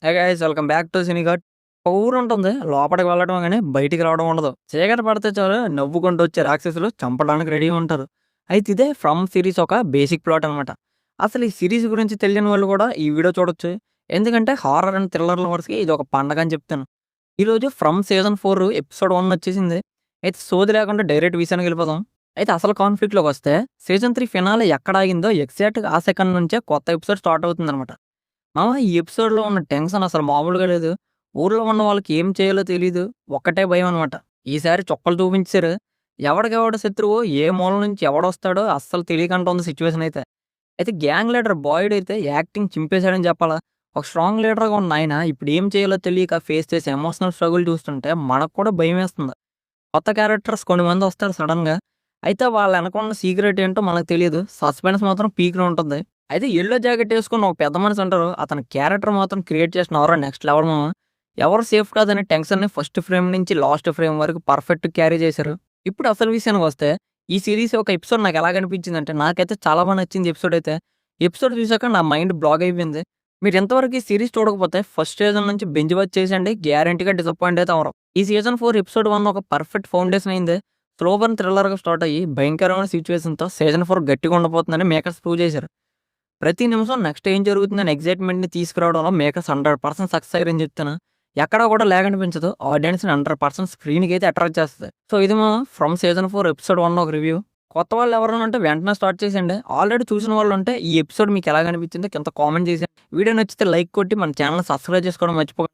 Hey guys welcome back to సినీగట్. ఒక ఊరుంటుంది. లోపలికి వెళ్ళడం గాని, బయటికి రావడం ఉండదు. చీకటి పడితే చాలు నవ్వుకుంటూ వచ్చే రాక్షసులు చంపడానికి రెడీగా ఉంటారు. అయితే ఇదే 'ఫ్రమ్' సిరీస్ ఒక బేసిక్ ప్లాట్ అనమాట. అసలు ఈ సిరీస్ గురించి తెలియని వాళ్ళు కూడా ఈ వీడియో చూడొచ్చు. ఎందుకంటే హారర్ అండ్ థ్రిల్లర్ లవర్స్‌కి ఇది ఒక పండగ అని చెప్తాను. ఈరోజు 'ఫ్రమ్' సీజన్ 4 ఎపిసోడ్ 1 వచ్చేసింది. అయితే సోది లేకుండా డైరెక్ట్ విషయానికి వెళ్ళిపోదాం. అయితే అసలు కాన్ఫ్లిక్ట్‌లోకొస్తే సీజన్ 3 ఫినాలే ఎక్కడ ఆగిందో ఎగ్జాక్ట్‌గా ఆ సెకండ్ నుంచే కొత్త ఎపిసోడ్ స్టార్ట్ అవుతుందనమాట. ఈ ఎపిసోడ్‌లో ఉన్న టెన్షన్ అసలు మామూలుగా లేదు. ఊర్లో ఉన్న వాళ్ళకి ఏం చేయాలో తెలీదు. ఒక్కటే భయమనమాట. ఈసారి చుక్కలు చూపించేసారు. ఎవడికెవడు శత్రువు, ఏ మూల నుంచి ఎవడొస్తాడో అస్సలు తెలియకుండా ఉంది సిట్యుయేషన్ అయితే. అయితే గ్యాంగ్ లీడర్ బాయిడ్ అయితే యాక్టింగ్ చింపేశాడని చెప్పాలా. ఒక స్ట్రాంగ్ లీడర్‌గా ఉన్న ఆయన ఇప్పుడు ఏం చేయాలో తెలియక ఫేస్ చేసే ఎమోషనల్ స్ట్రగుల్ చూస్తుంటే మనకు కూడా భయమేస్తుంది. కొత్త క్యారెక్టర్స్ కొంతమందొస్తారు సడెన్‌గా. అయితే వాళ్ళ ఎనకున్న సీక్రెట్ ఏంటో మనకు తెలీదు. సస్పెన్స్ మాత్రం పీక్‌లో ఉంటుంది. అయితే యెల్లో జాకెట్ ఏసుకున్న ఒక పెద్ద మనిషి ఉంటారు. అతని క్యారెక్టర్ మాత్రం క్రియేట్ చేసిన ఎవరో నెక్స్ట్ లెవెల్ మామ. ఎవరు సేఫ్ కాదనే టెన్షన్‌ని ఫస్ట్ ఫ్రేమ్ నుంచి లాస్ట్ ఫ్రేమ్ వరకు పర్ఫెక్ట్ క్యారీ చేశారు. ఇప్పుడు అసలు విషయానికొస్తే ఈ సీరీస్ ఒక ఎపిసోడ్ నాకు ఎలాగనిపించిందంటే నాకైతే చాలా బా నచ్చింది ఎపిసోడ్ అయితే. ఎపిసోడ్ చూసాక నా మైండ్ బ్లాక్ అయిపోయింది. మీరు ఇంతవరకు ఈ సీరీస్ చూడకపోతే ఫస్ట్ సీజన్ నుంచి బింజ్ వాచ్ చేసేయండి. గ్యారంటీగా డిసప్పాయింట్ అయితే అవ్వరు. ఈ సీజన్ 4 ఎపిసోడ్ 1 ఒక పర్ఫెక్ట్ ఫౌండేషన్ అయింది. స్లో బర్న్ థ్రిల్లర్‌గా స్టార్ట్ అయ్యి భయంకరమైన సిట్యుయేషన్‌తో సీజన్ 4 గట్టిగా ఉండబోతుందని మేకర్స్ ప్రూవ్ చేశారు. ప్రతి నిమిషం నెక్స్ట్ ఏం జరుగుతుందని ఎక్సైట్‌మెంట్‌ని తీసుకురావడంలో మేకర్స్ 100% సక్సెస్ అయ్యారని చెప్తాను. ఎక్కడా కూడా లాగ్ అనిపించదు. ఆడియన్స్‌ని 100% స్క్రీన్‌కైతే అట్రాక్ట్ చేస్తది. సో ఇది మా 'ఫ్రమ్' సీజన్ 4 ఎపిసోడ్ 1 ఒక రివ్యూ. కొత్త వాళ్ళు ఎవరైనా ఉంటే వెంటనే స్టార్ట్ చేసేయండి. ఆల్రెడీ చూసిన వాళ్ళు ఉంటే ఈ ఎపిసోడ్ మీకు ఎలాగనిపించిందో కింద కామెంట్ చేసేయండి. వీడియో నచ్చితే లైక్ కొట్టి మన ఛానెల్‌ని సబ్స్క్రైబ్ చేసుకోవడం మర్చిపోకండి.